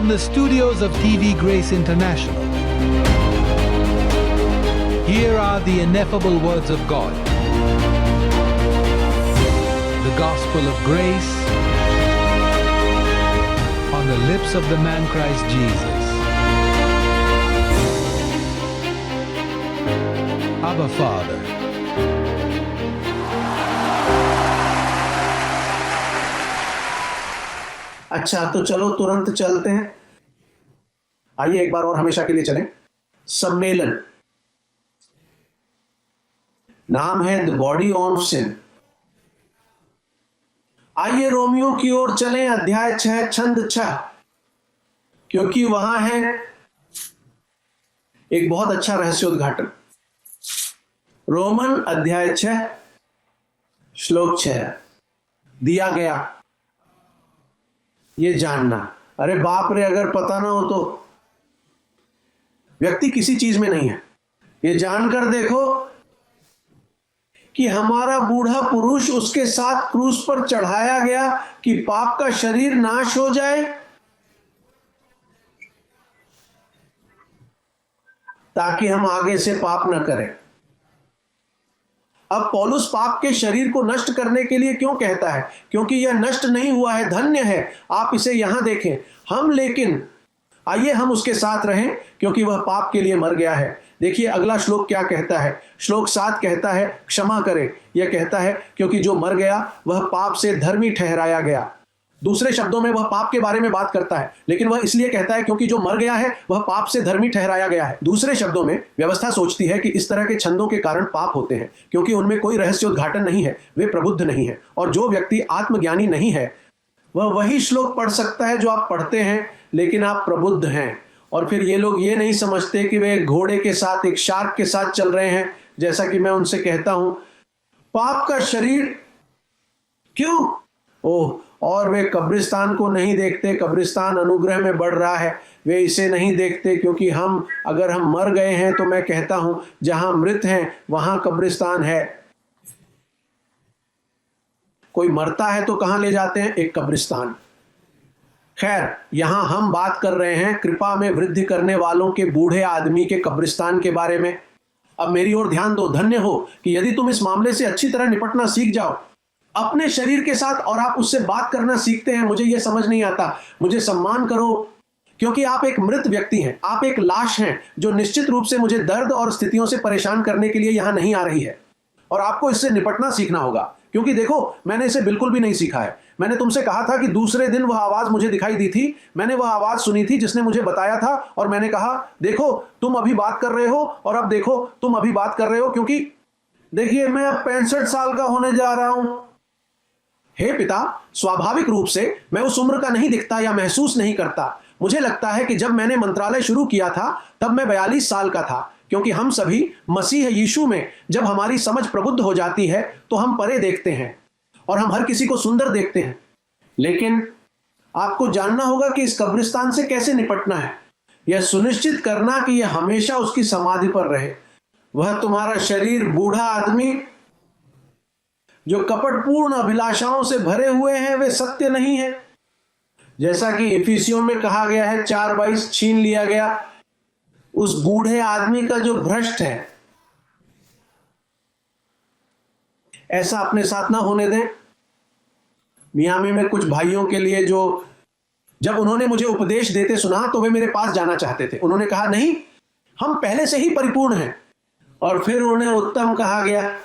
From the studios of TV Grace International, here are the ineffable words of God. The gospel of grace on the lips of the man Christ Jesus. Abba Father. अच्छा, तो चलो तुरंत चलते हैं। आइए एक बार और हमेशा के लिए चलें। सम्मेलन नाम है द बॉडी ऑफ सिन। आइए रोमियो की ओर चलें, अध्याय 6 छंद 6, क्योंकि वहां है एक बहुत अच्छा रहस्योद्घाटन। रोमन अध्याय 6 श्लोक 6 दिया गया ये जानना। अरे बाप रे, अगर पता ना हो तो व्यक्ति किसी चीज में नहीं है। ये जानकर देखो कि हमारा बूढ़ा पुरुष उसके साथ क्रूस पर चढ़ाया गया कि पाप का शरीर नाश हो जाए, ताकि हम आगे से पाप न करें। अब पौलुस पाप के शरीर को नष्ट करने के लिए क्यों कहता है? क्योंकि यह नष्ट नहीं हुआ है, धन्य है। आप इसे यहां देखें। हम लेकिन आइए हम उसके साथ रहें, क्योंकि वह पाप के लिए मर गया है। देखिए अगला श्लोक क्या कहता है। श्लोक 7 कहता है क्षमा करें। यह कहता है क्योंकि जो मर गया वह पाप से धर्मी ठहराया गया। दूसरे शब्दों में वह पाप के बारे में बात करता है, लेकिन वह इसलिए कहता है क्योंकि जो मर गया है वह पाप से धर्मी ठहराया गया है। दूसरे शब्दों में व्यवस्था सोचती है कि इस तरह के छंदों के कारण पाप होते हैं, क्योंकि उनमें कोई रहस्योद्घाटन नहीं है, वे प्रबुद्ध नहीं है। और जो व्यक्ति आत्मज्ञानी नहीं है वह वही श्लोक पढ़ सकता है जो आप पढ़ते हैं, लेकिन आप प्रबुद्ध हैं। और फिर ये लोग ये नहीं समझते कि वे एक घोड़े के साथ, एक शार्क के साथ चल रहे हैं। जैसा कि मैं उनसे कहता हूं, पाप का शरीर क्यों? ओह, और वे कब्रिस्तान को नहीं देखते। कब्रिस्तान अनुग्रह में बढ़ रहा है, वे इसे नहीं देखते, क्योंकि अगर हम मर गए हैं तो मैं कहता हूं जहां मृत हैं वहां कब्रिस्तान है। कोई मरता है तो कहां ले जाते हैं? एक कब्रिस्तान। खैर, यहां हम बात कर रहे हैं कृपा में वृद्धि करने वालों के बूढ़े आदमी के कब्रिस्तान के बारे में। अब मेरी ओर ध्यान दो। धन्य हो कि यदि तुम इस मामले से अच्छी तरह निपटना सीख जाओ अपने शरीर के साथ, और आप उससे बात करना सीखते हैं। मुझे यह समझ नहीं आता। मुझे सम्मान करो, क्योंकि आप एक मृत व्यक्ति हैं। आप एक लाश हैं जो निश्चित रूप से मुझे दर्द और स्थितियों से परेशान करने के लिए यहां नहीं आ रही है। और आपको इससे निपटना सीखना होगा, क्योंकि देखो मैंने इसे बिल्कुल भी नहीं सीखा है। मैंने तुमसे कहा था कि दूसरे दिन वह आवाज मुझे दिखाई दी थी। मैंने वह आवाज सुनी थी जिसने मुझे बताया था, और मैंने कहा देखो तुम अभी बात कर रहे हो, और अब देखो तुम अभी बात कर रहे हो, क्योंकि देखिए मैं अब 65 साल का होने जा रहा हूं। हे पिता, स्वाभाविक रूप से मैं उस उम्र का नहीं दिखता या महसूस नहीं करता। मुझे लगता है कि जब मैंने मंत्रालय शुरू किया था तब मैं 42 साल का था, क्योंकि हम सभी मसीह यीशु में जब हमारी समझ प्रबुद्ध हो जाती है तो हम परे देखते हैं और हम हर किसी को सुंदर देखते हैं। लेकिन आपको जानना होगा कि इस कब्रिस्तान से कैसे निपटना है। यह सुनिश्चित करना कि यह हमेशा उसकी समाधि पर रहे। वह तुम्हारा शरीर, बूढ़ा आदमी जो कपटपूर्ण अभिलाषाओं से भरे हुए हैं, वे सत्य नहीं है। जैसा कि इफिसियों में कहा गया है 4:22, छीन लिया गया उस बूढ़े आदमी का जो भ्रष्ट है। ऐसा अपने साथ ना होने दें। मियामी में कुछ भाइयों के लिए जो जब उन्होंने मुझे उपदेश देते सुना तो वे मेरे पास जाना चाहते थे। उन्होंने कहा नहीं, हम पहले से ही परिपूर्ण हैं। और फिर उन्हें उत्तम कहा गया,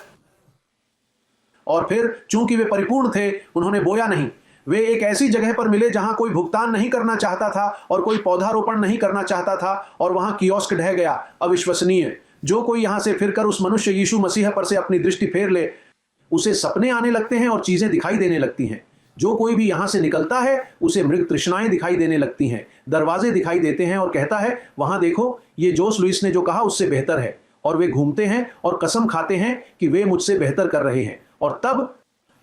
और फिर चूंकि वे परिपूर्ण थे उन्होंने बोया नहीं। वे एक ऐसी जगह पर मिले जहां कोई भुगतान नहीं करना चाहता था और कोई पौधारोपण नहीं करना चाहता था, और वहां कियोस्क ढह गया। अविश्वसनीय। जो कोई यहां से फिरकर उस मनुष्य यीशु मसीह पर से अपनी दृष्टि फेर ले, उसे सपने आने लगते हैं और चीजें दिखाई देने लगती हैं। जो कोई भी यहां से निकलता है उसे मृग तृष्णाएं दिखाई देने लगती हैं, दरवाजे दिखाई देते हैं, और कहता है वहां देखो, ये जोस लुइस ने जो कहा उससे बेहतर है। और वे घूमते हैं और कसम खाते हैं कि वे मुझसे बेहतर कर रहे हैं। और तब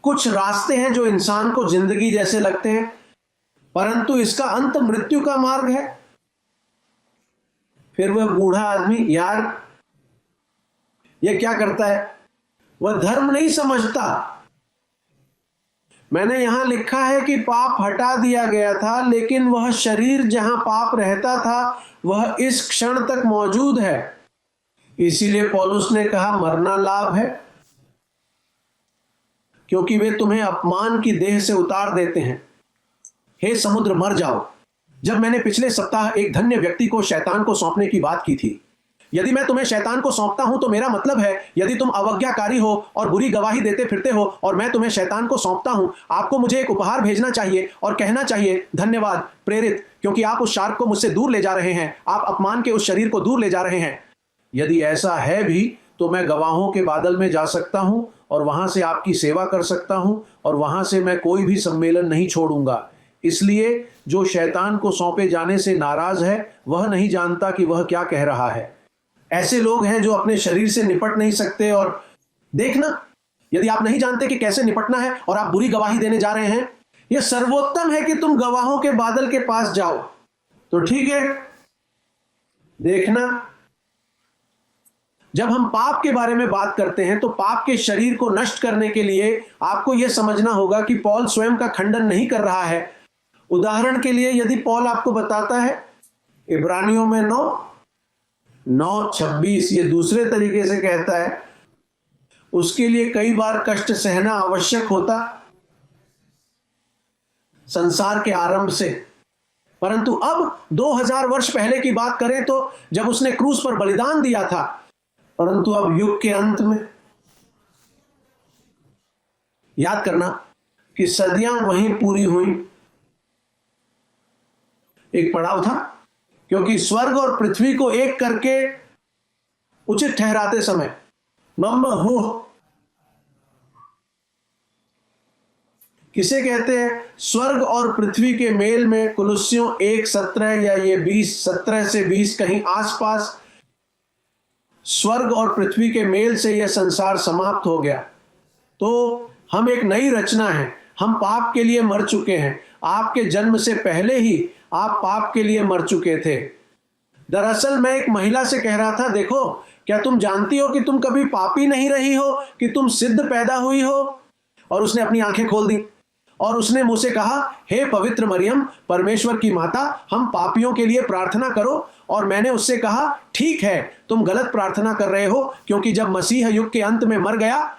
कुछ रास्ते हैं जो इंसान को जिंदगी जैसे लगते हैं, परंतु इसका अंत मृत्यु का मार्ग है। फिर वह बूढ़ा आदमी, यार यह क्या करता है? वह धर्म नहीं समझता। मैंने यहां लिखा है कि पाप हटा दिया गया था, लेकिन वह शरीर जहां पाप रहता था वह इस क्षण तक मौजूद है। इसीलिए पौलुस ने कहा मरना लाभ है, क्योंकि वे तुम्हें अपमान की देह से उतार देते हैं। हे समुद्र मर जाओ। जब मैंने पिछले सप्ताह एक धन्य व्यक्ति को शैतान को सौंपने की बात की थी, यदि मैं तुम्हें शैतान को सौंपता हूं तो मेरा मतलब है यदि तुम अवज्ञाकारी हो और बुरी गवाही देते फिरते हो और मैं तुम्हें शैतान को सौंपता हूं, आपको मुझे एक उपहार भेजना चाहिए और कहना चाहिए धन्यवाद प्रेरित, क्योंकि आप उस शार्क को मुझसे दूर ले जा रहे हैं, आप अपमान के उस शरीर को दूर ले जा रहे हैं। यदि ऐसा है भी तो मैं गवाहों के बादल में जा सकता हूं और वहां से आपकी सेवा कर सकता हूं और वहां से मैं कोई भी सम्मेलन नहीं छोड़ूंगा। इसलिए जो शैतान को सौंपे जाने से नाराज है वह नहीं जानता कि वह क्या कह रहा है। ऐसे लोग हैं जो अपने शरीर से निपट नहीं सकते। और देखना, यदि आप नहीं जानते कि कैसे निपटना है और आप बुरी गवाही देने जा रहे हैं, यह सर्वोत्तम है कि तुम गवाहों के बादल के पास जाओ। तो ठीक है, देखना, जब हम पाप के बारे में बात करते हैं तो पाप के शरीर को नष्ट करने के लिए आपको यह समझना होगा कि पौल स्वयं का खंडन नहीं कर रहा है। उदाहरण के लिए यदि पौल आपको बताता है इब्रानियों में 9:26 ये दूसरे तरीके से कहता है, उसके लिए कई बार कष्ट सहना आवश्यक होता संसार के आरंभ से, परंतु अब 2000 वर्ष पहले की बात करें तो जब उसने क्रूस पर बलिदान दिया था, परंतु अब युग के अंत में याद करना कि सदियां वहीं पूरी हुई। एक पड़ाव था, क्योंकि स्वर्ग और पृथ्वी को एक करके उचित ठहराते समय हो किसे कहते हैं? स्वर्ग और पृथ्वी के मेल में कुलुस्सियों 1:17 या ये 17 से 20 कहीं आसपास, स्वर्ग और पृथ्वी के मेल से यह संसार समाप्त हो गया। तो हम एक नई रचना है, हम पाप के लिए मर चुके हैं। आपके जन्म से पहले ही आप पाप के लिए मर चुके थे। दरअसल मैं एक महिला से कह रहा था, देखो क्या तुम जानती हो कि तुम कभी पापी नहीं रही हो, कि तुम सिद्ध पैदा हुई हो? और उसने अपनी आंखें खोल दी और उसने मुझसे कहा, हे पवित्र मरियम, परमेश्वर की माता, हम पापियों के लिए प्रार्थना करो। और मैंने उससे कहा, ठीक है, तुम गलत प्रार्थना कर रहे हो, क्योंकि जब मसीह युग के अंत में मर गया,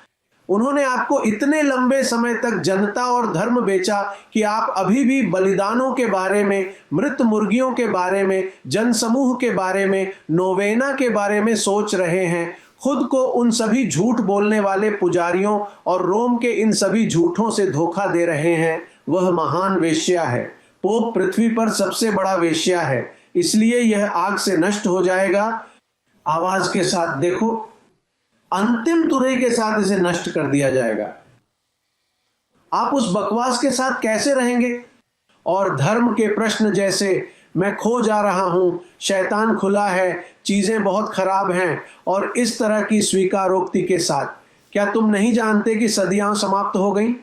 उन्होंने आपको इतने लंबे समय तक जनता और धर्म बेचा कि आप अभी भी बलिदानों के बारे में, मृत मुर्गियों के बारे में, जनसमूह के बारे में, नोवेना के बारे में सोच रहे हैं। खुद को उन सभी झूठ बोलने वाले पुजारियों और रोम के इन सभी झूठों से धोखा दे रहे हैं। वह महान वेश्या है, पोप पृथ्वी पर सबसे बड़ा वेश्या है, इसलिए यह आग से नष्ट हो जाएगा। आवाज के साथ देखो, अंतिम तुरई के साथ इसे नष्ट कर दिया जाएगा। आप उस बकवास के साथ कैसे रहेंगे? और धर्म के प्रश्न जैसे मैं खो जा रहा हूं, शैतान खुला है, चीजें बहुत खराब हैं, और इस तरह की स्वीकारोक्ति के साथ, क्या तुम नहीं जानते कि सदियां समाप्त हो गई?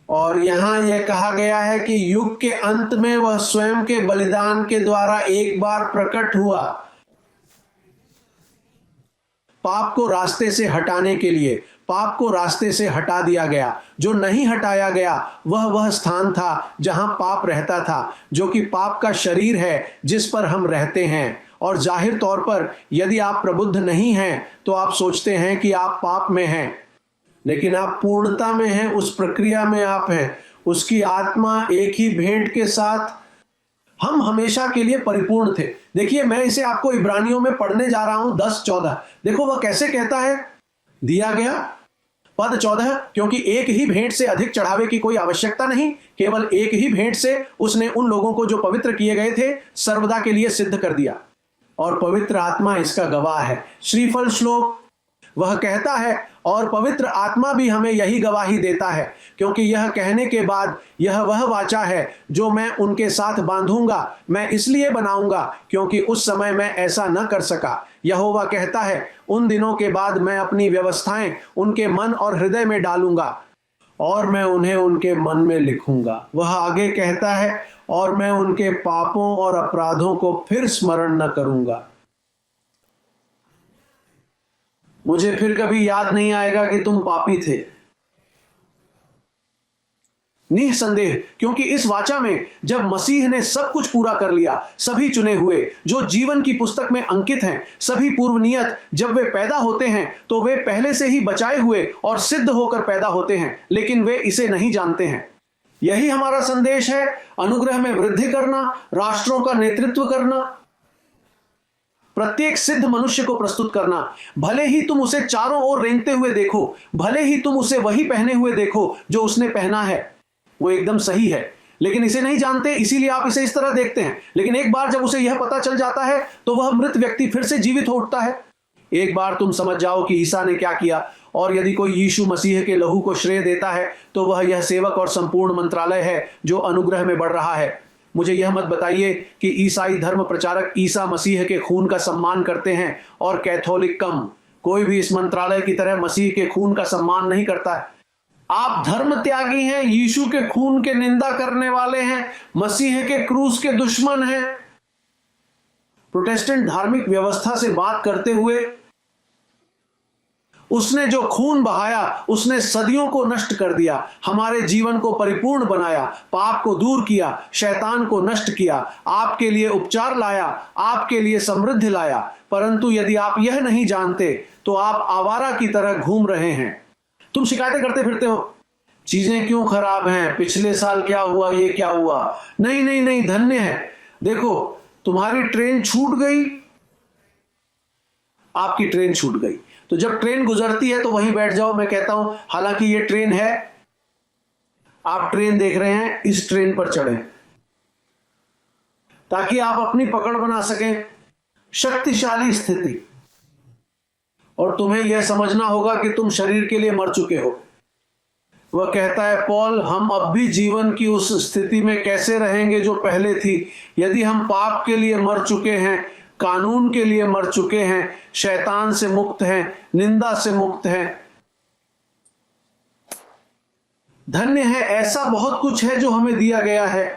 और यहां यह कहा गया है कि युग के अंत में वह स्वयं के बलिदान के द्वारा एक बार प्रकट हुआ, पाप को रास्ते से हटाने के लिए। पाप को रास्ते से हटा दिया गया। जो नहीं हटाया गया वह स्थान था जहां पाप रहता था, जो कि पाप का शरीर है जिस पर हम रहते हैं। और जाहिर तौर पर यदि आप प्रबुद्ध नहीं हैं तो आप सोचते हैं कि आप पाप में हैं, लेकिन आप पूर्णता में हैं, उस प्रक्रिया में आप हैं। उसकी आत्मा एक ही भेंट के साथ हम हमेशा के लिए परिपूर्ण थे। देखिए, मैं इसे आपको इब्रानियों में पढ़ने जा रहा हूं 10:14। देखो वह कैसे कहता है, दिया गया पद 14, क्योंकि एक ही भेंट से अधिक चढ़ावे की कोई आवश्यकता नहीं, केवल एक ही भेंट से उसने उन लोगों को जो पवित्र किए गए थे सर्वदा के लिए सिद्ध कर दिया, और पवित्र आत्मा इसका गवाह है। श्रीफल श्लोक वह कहता है, और पवित्र आत्मा भी हमें यही गवाही देता है, क्योंकि यह कहने के बाद, यह वह वाचा है जो मैं उनके साथ बांधूंगा, मैं इसलिए बनाऊंगा क्योंकि उस समय मैं ऐसा न कर सका। यहोवा कहता है, उन दिनों के बाद मैं अपनी व्यवस्थाएं उनके मन और हृदय में डालूंगा और मैं उन्हें उनके मन में लिखूंगा। वह आगे कहता है, और मैं उनके पापों और अपराधों को फिर स्मरण न करूंगा। मुझे फिर कभी याद नहीं आएगा कि तुम पापी थे। निसंदेह, क्योंकि इस वाचा में जब मसीह ने सब कुछ पूरा कर लिया, सभी चुने हुए जो जीवन की पुस्तक में अंकित हैं, सभी पूर्व नियत जब वे पैदा होते हैं तो वे पहले से ही बचाए हुए और सिद्ध होकर पैदा होते हैं, लेकिन वे इसे नहीं जानते हैं। यही हमारा संदेश है, अनुग्रह में वृद्धि करना, राष्ट्रों का नेतृत्व करना, प्रत्येक सिद्ध मनुष्य को प्रस्तुत करना। भले ही तुम उसे चारों ओर रेंगते हुए देखो, भले ही तुम उसे वही पहने हुए देखो जो उसने पहना है, वो एकदम सही है, लेकिन इसे नहीं जानते, इसीलिए आप इसे इस तरह देखते हैं। लेकिन एक बार जब उसे यह पता चल जाता है तो वह मृत व्यक्ति फिर से जीवित हो उठता है। एक बार तुम समझ जाओ कि ईसा ने क्या किया, और यदि कोई यीशु मसीह के लहू को श्रेय देता है तो वह यह सेवक और संपूर्ण मंत्रालय है जो अनुग्रह में बढ़ रहा है। मुझे यह मत बताइए कि ईसाई धर्म प्रचारक ईसा मसीह के खून का सम्मान करते हैं और कैथोलिक कम। कोई भी इस मंत्रालय की तरह मसीह के खून का सम्मान नहीं करता है। आप धर्म त्यागी हैं, यीशु के खून के निंदा करने वाले हैं, मसीह के क्रूस के दुश्मन हैं। प्रोटेस्टेंट धार्मिक व्यवस्था से बात करते हुए उसने जो खून बहाया उसने सदियों को नष्ट कर दिया, हमारे जीवन को परिपूर्ण बनाया, पाप को दूर किया, शैतान को नष्ट किया, आपके लिए उपचार लाया, आपके लिए समृद्धि लाया। परंतु यदि आप यह नहीं जानते तो आप आवारा की तरह घूम रहे हैं। तुम शिकायतें करते फिरते हो, चीजें क्यों खराब हैं, पिछले साल क्या हुआ, ये क्या हुआ। नहीं नहीं नहीं, धन्य है। देखो, तुम्हारी ट्रेन छूट गई, आपकी ट्रेन छूट गई, तो जब ट्रेन गुजरती है तो वहीं बैठ जाओ। मैं कहता हूं हालांकि ये ट्रेन है, आप ट्रेन देख रहे हैं, इस ट्रेन पर चढ़े ताकि आप अपनी पकड़ बना सकें। शक्तिशाली स्थिति, और तुम्हें यह समझना होगा कि तुम शरीर के लिए मर चुके हो। वह कहता है पॉल, हम अब भी जीवन की उस स्थिति में कैसे रहेंगे जो पहले थी, यदि हम पाप के लिए मर चुके हैं, कानून के लिए मर चुके हैं, शैतान से मुक्त हैं, निंदा से मुक्त हैं। धन्य है, ऐसा बहुत कुछ है जो हमें दिया गया है।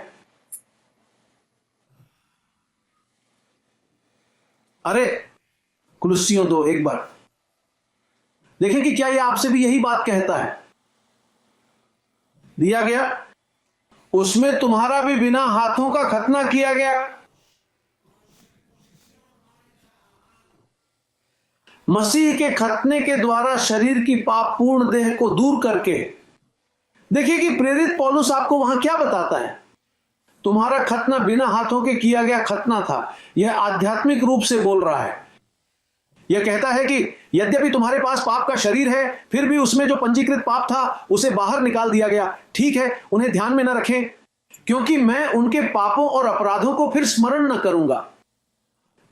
अरे कुलुस्सियों 2 एक बार देखें कि क्या यह आपसे भी यही बात कहता है। दिया गया, उसमें तुम्हारा भी बिना हाथों का खतना किया गया। मसीह के खतने के द्वारा शरीर की पाप पूर्ण देह को दूर करके। देखिए कि प्रेरित पौलुस आपको वहां क्या बताता है। तुम्हारा खतना बिना हाथों के किया गया खतना था। यह आध्यात्मिक रूप से बोल रहा है। यह कहता है कि यद्यपि तुम्हारे पास पाप का शरीर है, फिर भी उसमें जो पंजीकृत पाप था उसे बाहर निकाल दिया गया। ठीक है, उन्हें ध्यान में न रखें, क्योंकि मैं उनके पापों और अपराधों को फिर स्मरण न करूंगा।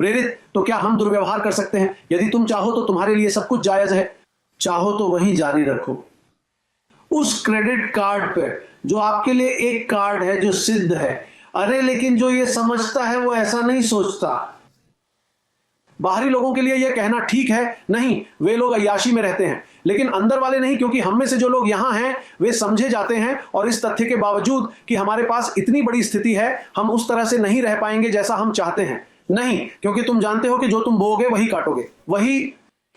प्रेरित, तो क्या हम दुर्व्यवहार कर सकते हैं? यदि तुम चाहो तो तुम्हारे लिए सब कुछ जायज है, चाहो तो वहीं जारी रखो। उस क्रेडिट कार्ड पे जो आपके लिए एक कार्ड है जो सिद्ध है। अरे लेकिन जो ये समझता है वो ऐसा नहीं सोचता। बाहरी लोगों के लिए यह कहना ठीक है, नहीं, वे लोग अय्याशी में रहते हैं, लेकिन अंदर वाले नहीं, क्योंकि हम में से जो लोग यहां हैं वे समझे जाते हैं, और इस तथ्य के बावजूद कि हमारे पास इतनी बड़ी स्थिति है, हम उस तरह से नहीं रह पाएंगे जैसा हम चाहते हैं। नहीं, क्योंकि तुम जानते हो कि जो तुम बोओगे वही काटोगे। वही,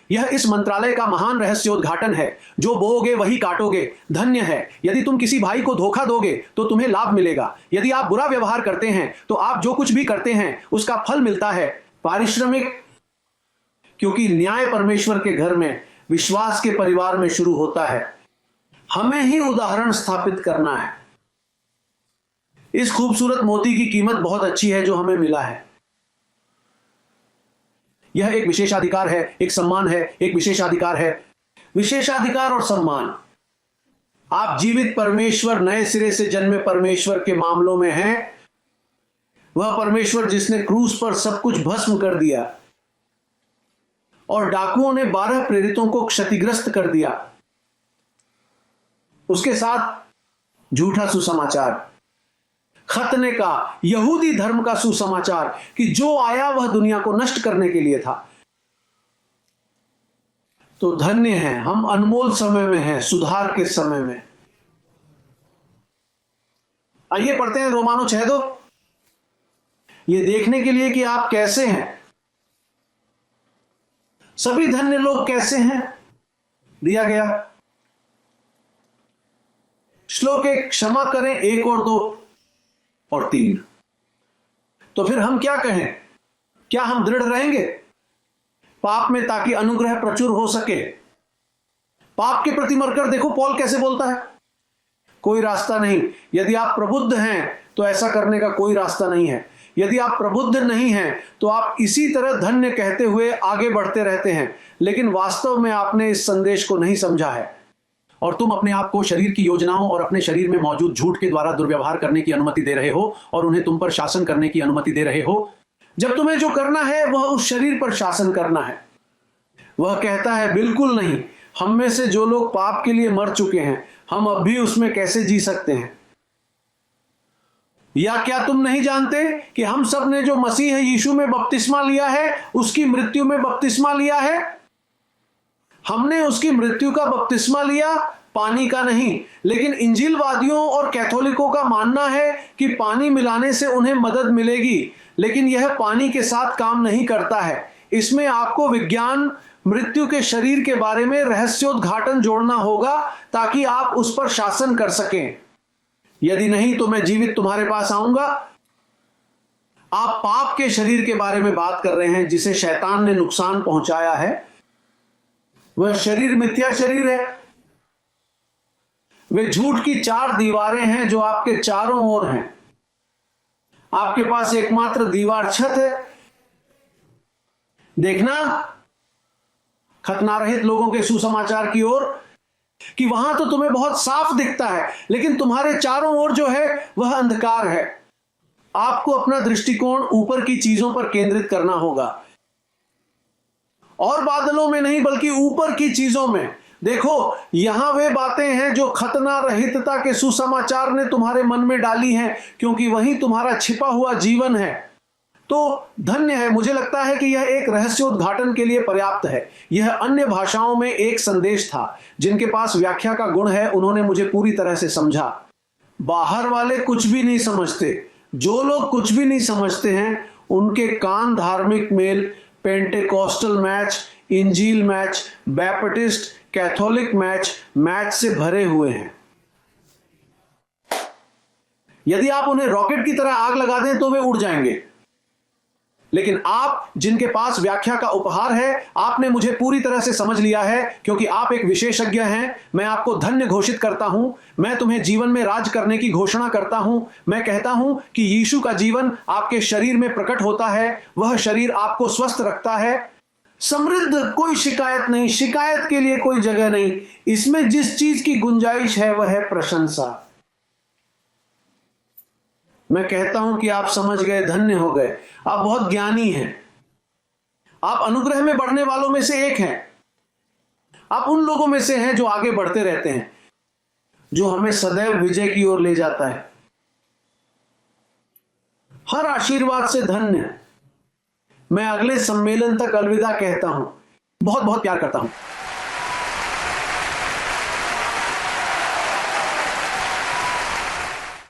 यह इस मंत्रालय का महान रहस्योद्घाटन है। जो बोओगे वही काटोगे। धन्य है, यदि तुम किसी भाई को धोखा दोगे तो तुम्हें लाभ मिलेगा। यदि आप बुरा व्यवहार करते हैं तो आप जो कुछ भी करते हैं उसका फल मिलता है, पारिश्रमिक। क्योंकि न्याय परमेश्वर के घर में, विश्वास के परिवार में शुरू होता है। हमें ही उदाहरण स्थापित करना है। इस खूबसूरत मोती की कीमत बहुत अच्छी है जो हमें मिला है। यह एक विशेषाधिकार है, एक सम्मान है, एक विशेषाधिकार है। विशेषाधिकार और सम्मान। आप जीवित परमेश्वर, नए सिरे से जन्मे परमेश्वर के मामलों में हैं। वह परमेश्वर जिसने क्रूस पर सब कुछ भस्म कर दिया और डाकुओं ने 12 प्रेरितों को क्षतिग्रस्त कर दिया। उसके साथ झूठा सुसमाचार, खतने का, यहूदी धर्म का सुसमाचार कि जो आया वह दुनिया को नष्ट करने के लिए था। तो धन्य है, हम अनमोल समय में हैं, सुधार के समय में। आइए पढ़ते हैं रोमानो 6:2, ये देखने के लिए कि आप कैसे हैं। सभी धन्य लोग कैसे हैं? दिया गया, श्लोक 1, क्षमा करें 1 और 2 और 3। तो फिर हम क्या कहें? क्या हम दृढ़ रहेंगे पाप में ताकि अनुग्रह प्रचुर हो सके? पाप के प्रति मरकर देखो पौल कैसे बोलता है, कोई रास्ता नहीं। यदि आप प्रबुद्ध हैं तो ऐसा करने का कोई रास्ता नहीं है। यदि आप प्रबुद्ध नहीं हैं तो आप इसी तरह धन्य कहते हुए आगे बढ़ते रहते हैं, लेकिन वास्तव में आपने इस संदेश को नहीं समझा है और तुम अपने आप को शरीर की योजनाओं और अपने शरीर में मौजूद झूठ के द्वारा दुर्व्यवहार करने की अनुमति दे रहे हो और उन्हें तुम पर शासन करने की अनुमति दे रहे हो। जब तुम्हें जो करना है वह उस शरीर पर शासन करना है। वह कहता है बिल्कुल नहीं, हम में से जो लोग पाप के लिए मर चुके हैं हम अब भी उसमें कैसे जी सकते हैं? या क्या तुम नहीं जानते कि हम सब ने जो मसीह यीशु में बपतिस्मा लिया है उसकी मृत्यु में बपतिस्मा लिया है? हमने उसकी मृत्यु का बपतिस्मा लिया, पानी का नहीं। लेकिन इंजीलवादियों और कैथोलिकों का मानना है कि पानी मिलाने से उन्हें मदद मिलेगी, लेकिन यह पानी के साथ काम नहीं करता है। इसमें आपको विज्ञान मृत्यु के शरीर के बारे में रहस्योद्घाटन जोड़ना होगा ताकि आप उस पर शासन कर सकें। यदि नहीं तो मैं जीवित तुम्हारे पास आऊंगा। आप पाप के शरीर के बारे में बात कर रहे हैं जिसे शैतान ने नुकसान पहुंचाया है। वह शरीर मिथ्या शरीर है। वे झूठ की 4 दीवारें हैं जो आपके चारों ओर हैं। आपके पास एकमात्र दीवार छत है। देखना खतना रहित लोगों के सुसमाचार की ओर कि वहां तो तुम्हें बहुत साफ दिखता है, लेकिन तुम्हारे चारों ओर जो है वह अंधकार है। आपको अपना दृष्टिकोण ऊपर की चीजों पर केंद्रित करना होगा और बादलों में नहीं बल्कि ऊपर की चीजों में। देखो यहां वे बातें हैं जो खतना रहितता के सुसमाचार ने तुम्हारे मन में डाली हैं, क्योंकि वहीं तुम्हारा छिपा हुआ जीवन है। तो धन्य है। मुझे लगता है कि यह एक रहस्योद्घाटन के लिए पर्याप्त है। यह अन्य भाषाओं में एक संदेश था। जिनके पास व्याख्या का गुण है उन्होंने मुझे पूरी तरह से समझा। बाहर वाले कुछ भी नहीं समझते। जो लोग कुछ भी नहीं समझते हैं उनके कान धार्मिक मेल, पेंटेकोस्टल मैच, इंजील मैच, बैप्टिस्ट, कैथोलिक मैच से भरे हुए हैं। यदि आप उन्हें रॉकेट की तरह आग लगा दें तो वे उड़ जाएंगे। लेकिन आप जिनके पास व्याख्या का उपहार है, आपने मुझे पूरी तरह से समझ लिया है क्योंकि आप एक विशेषज्ञ हैं। मैं आपको धन्य घोषित करता हूं। मैं तुम्हें जीवन में राज करने की घोषणा करता हूं। मैं कहता हूं कि यीशु का जीवन आपके शरीर में प्रकट होता है। वह शरीर आपको स्वस्थ रखता है, समृद्ध, कोई शिकायत नहीं, शिकायत के लिए कोई जगह नहीं। इसमें जिस चीज की गुंजाइश है वह है प्रशंसा। मैं कहता हूं कि आप समझ गए, धन्य हो गए। आप बहुत ज्ञानी हैं। आप अनुग्रह में बढ़ने वालों में से एक हैं। आप उन लोगों में से हैं जो आगे बढ़ते रहते हैं, जो हमें सदैव विजय की ओर ले जाता है। हर आशीर्वाद से धन्य। मैं अगले सम्मेलन तक अलविदा कहता हूं। बहुत बहुत प्यार करता हूं।